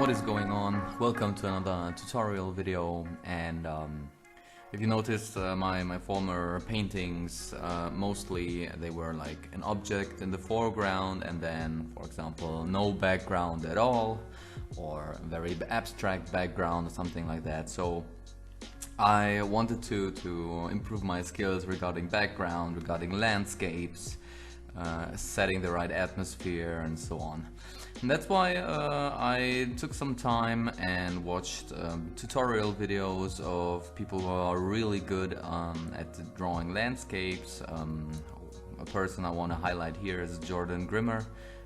What is going on? Welcome to another tutorial video. And if you noticed, my former paintings, mostly they were like an object in the foreground and then, for example, no background at all, or a very abstract background or something like that. So I wanted to improve my skills regarding background, regarding landscapes, setting the right atmosphere and so on. And that's why I took some time and watched tutorial videos of people who are really good at drawing landscapes. A person I want to highlight here is Jordan Grimmer.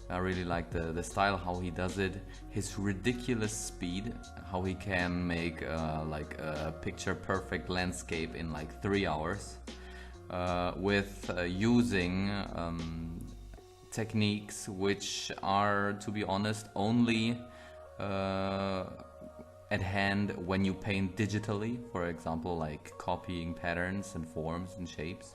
I really like the style, how he does it, his ridiculous speed, how he can make like a picture perfect landscape in like 3 hours with using techniques which are, to be honest, only at hand when you paint digitally, for example, like copying patterns and forms and shapes.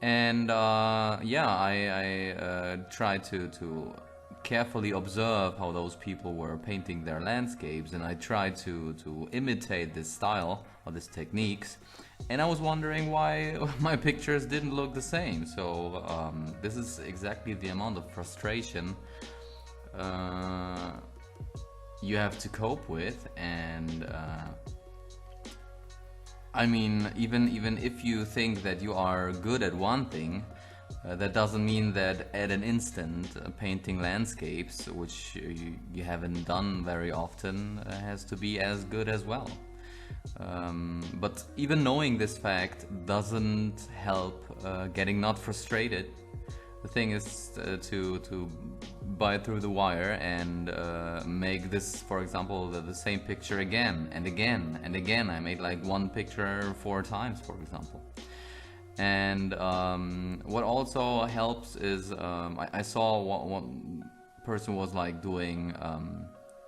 And yeah, I tried to carefully observe how those people were painting their landscapes, and I tried to imitate this style or these techniques, and I was wondering why my pictures didn't look the same. So this is exactly the amount of frustration you have to cope with. And I mean, even if you think that you are good at one thing, that doesn't mean that at an instant painting landscapes, which you haven't done very often, has to be as good as well. But even knowing this fact doesn't help getting not frustrated. The thing is to bite through the wire and make this, for example, the same picture again and again and again. I made like one picture 4 times, for example. And what also helps is I saw one person was like doing,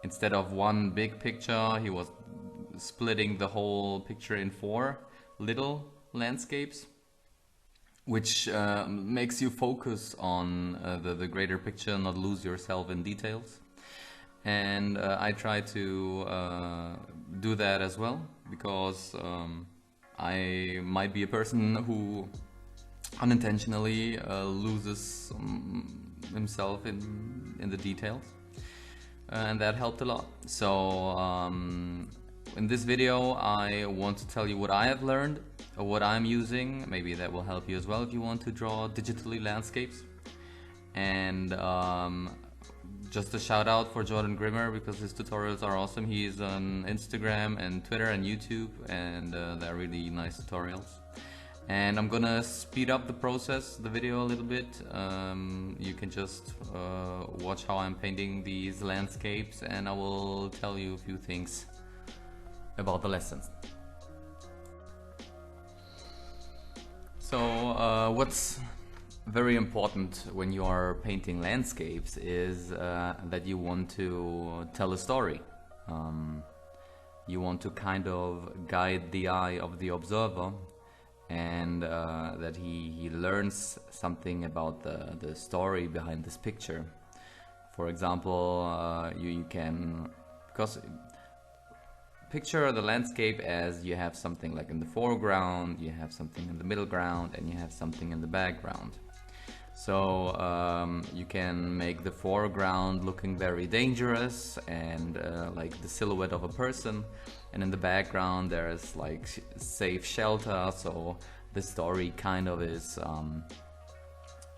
instead of one big picture, he was splitting the whole picture in 4 little landscapes, which makes you focus on the greater picture, not lose yourself in details. And I try to do that as well, because I might be a person who unintentionally loses himself in the details, and that helped a lot. So in this video I want to tell you what I have learned, or what I'm using. Maybe that will help you as well if you want to draw digitally landscapes. And just a shout out for Jordan Grimmer, because his tutorials are awesome. He's on Instagram and Twitter and YouTube, and they're really nice tutorials. And I'm gonna speed up the process, the video a little bit. You can just watch how I'm painting these landscapes, and I will tell you a few things about the lessons. So what's very important when you are painting landscapes is that you want to tell a story. You want to kind of guide the eye of the observer, and that he learns something about the story behind this picture. For example, you can, because picture the landscape as you have something like in the foreground, you have something in the middle ground, and you have something in the background. So you can make the foreground looking very dangerous and like the silhouette of a person, and in the background there is like safe shelter. So the story kind of is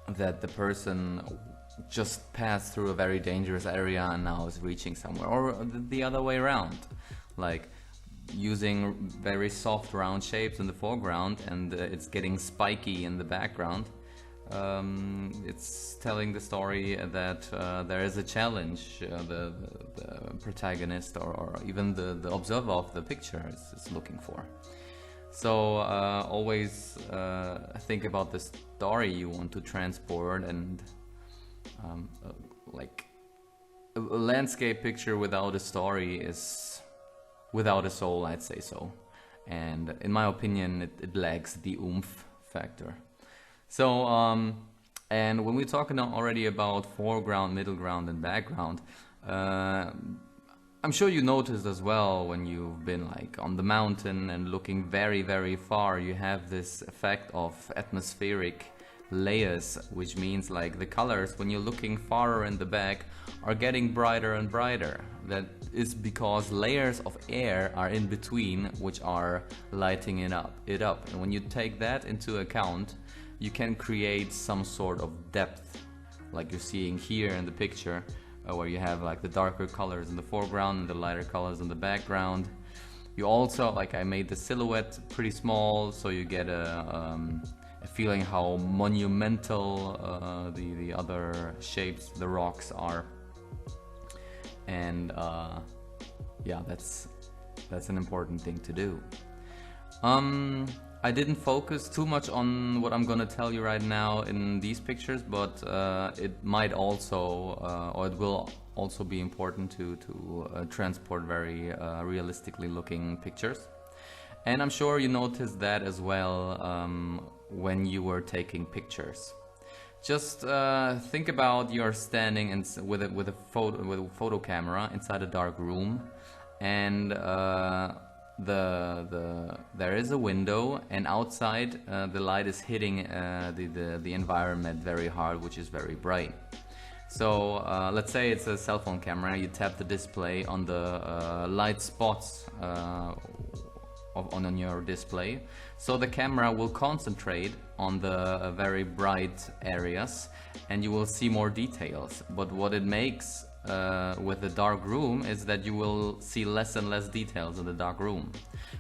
that the person just passed through a very dangerous area and now is reaching somewhere, or the other way around, like using very soft round shapes in the foreground and it's getting spiky in the background. It's telling the story that there is a challenge the protagonist or even the observer of the picture is looking for. So always think about the story you want to transport, and like a landscape picture without a story is without a soul, I'd say so. And in my opinion, it lacks the oomph factor. So and when we're talking already about foreground, middle ground and background, I'm sure you noticed as well when you've been like on the mountain and looking very, very far, you have this effect of atmospheric layers, which means like the colors when you're looking farther in the back are getting brighter and brighter. That is because layers of air are in between, which are lighting it up. And when you take that into account, you can create some sort of depth, like you're seeing here in the picture, where you have like the darker colors in the foreground and the lighter colors in the background. You also, like, I made the silhouette pretty small, so you get a feeling how monumental the other shapes, the rocks are. And yeah, that's an important thing to do. I didn't focus too much on what I'm gonna tell you right now in these pictures, but it might also, or it will also be important to transport very realistically looking pictures. And I'm sure you noticed that as well when you were taking pictures. Just think about you're standing with a photo camera inside a dark room, and there is a window, and outside the light is hitting the environment very hard, which is very bright. So let's say it's a cell phone camera. You tap the display on the light spots on your display, so the camera will concentrate on the very bright areas and you will see more details. But what it makes with the dark room is that you will see less and less details in the dark room.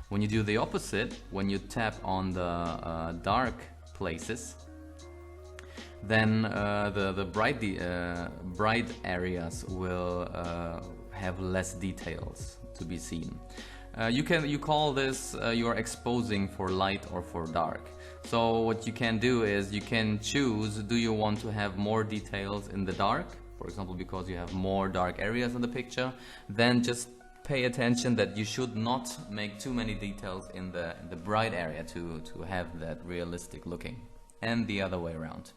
When you do the opposite, when you tap on the dark places, then the bright areas will have less details to be seen. You call this you're exposing for light or for dark. So what you can do is you can choose, do you want to have more details in the dark, for example, because you have more dark areas in the picture? Then just pay attention that you should not make too many details in the bright area to have that realistic looking, and the other way around.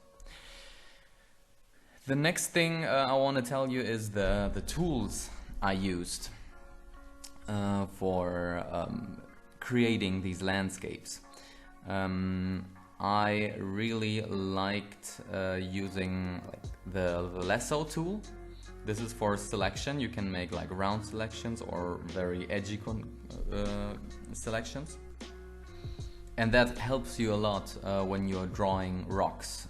The next thing I want to tell you is the tools I used for creating these landscapes. I really liked using the lasso tool. This is for selection. You can make like round selections or very edgy selections. And that helps you a lot when you're drawing rocks,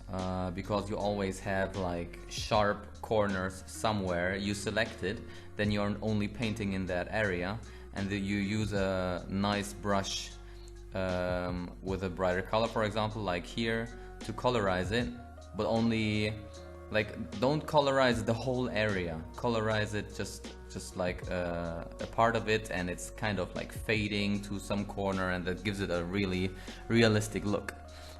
because you always have like sharp corners somewhere. You select it, then you're only painting in that area, and then you use a nice brush with a brighter color, for example, like here, to colorize it, but only like don't colorize the whole area. Colorize it just like a part of it, and it's kind of like fading to some corner, and that gives it a really realistic look.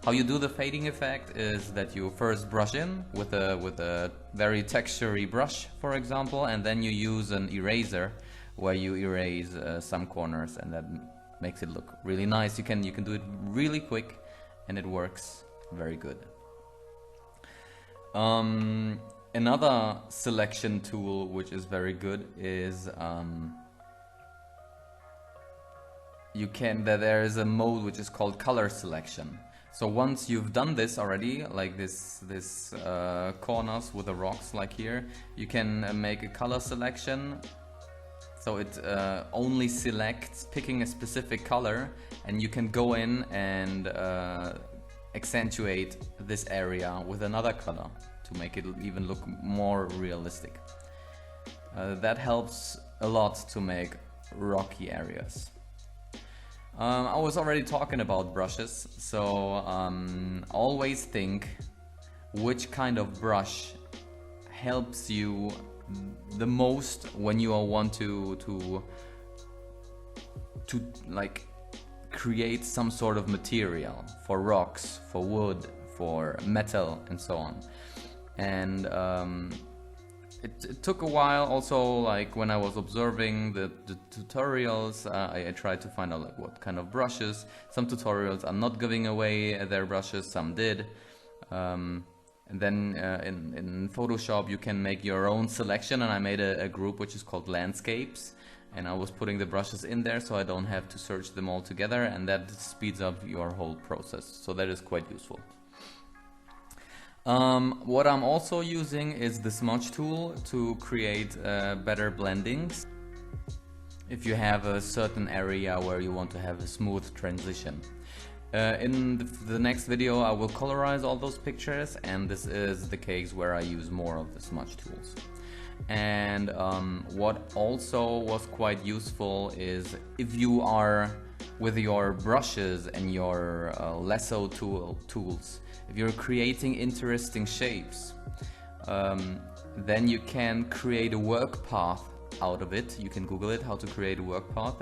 How you do the fading effect is that you first brush in with a very textury brush, for example, and then you use an eraser where you erase some corners, and that makes it look really nice. You can do it really quick, and it works very good. Another selection tool which is very good is there is a mode which is called color selection. So once you've done this already, like this corners with the rocks like here, you can make a color selection. So it only selects picking a specific color, and you can go in and accentuate this area with another color to make it even look more realistic. That helps a lot to make rocky areas. I was already talking about brushes, so always think which kind of brush helps you the most when you want to like create some sort of material for rocks, for wood, for metal, and so on. And it took a while also, like when I was observing the tutorials, I tried to find out like what kind of brushes. Some tutorials are not giving away their brushes, some did. And then in Photoshop you can make your own selection, and I made a group which is called landscapes. and I was putting the brushes in there so I don't have to search them all together, and that speeds up your whole process, so that is quite useful. What I'm also using is the smudge tool to create better blendings if you have a certain area where you want to have a smooth transition. In the next video I will colorize all those pictures, and this is the case where I use more of the smudge tools. And what also was quite useful is if you are with your brushes and your lasso tools, if you're creating interesting shapes, then you can create a work path out of it. You can Google it, how to create a work path.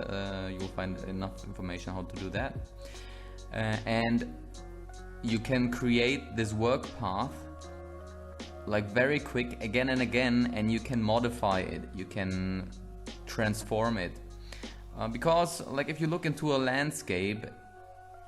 You'll find enough information how to do that. And you can create this work path like very quick again and again, and you can modify it, you can transform it. Because like if you look into a landscape,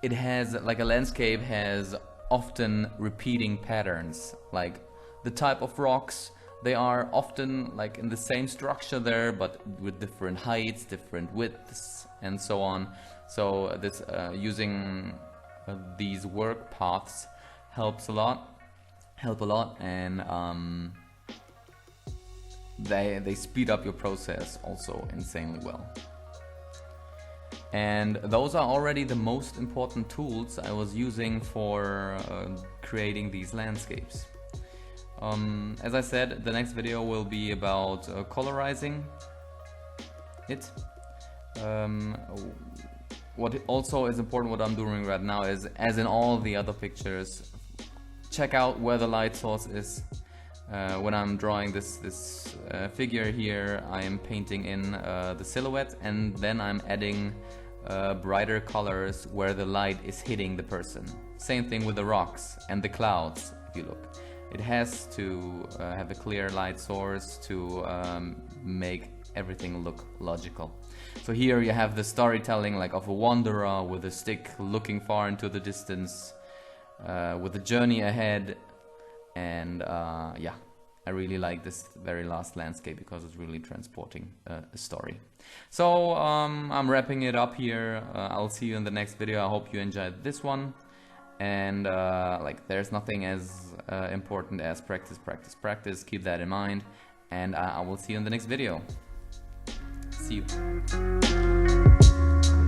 it has like a landscape has often repeating patterns. Like the type of rocks, they are often like in the same structure there, but with different heights, different widths, and so on. So this using these work paths help a lot, and they speed up your process also insanely well. And those are already the most important tools I was using for creating these landscapes. As I said, the next video will be about colorizing it. What also is important, what I'm doing right now, is, as in all the other pictures, check out where the light source is. When I'm drawing this figure here, I am painting in the silhouette, and then I'm adding brighter colors where the light is hitting the person. Same thing with the rocks and the clouds. If you look, it has to have a clear light source to make everything look logical. So here you have the storytelling like of a wanderer with a stick looking far into the distance, with a journey ahead. And yeah, I really like this very last landscape because it's really transporting a story. So I'm wrapping it up here. I'll see you in the next video. I hope you enjoyed this one. And like, there's nothing as important as practice, practice, practice. Keep that in mind. And I will see you in the next video. See you.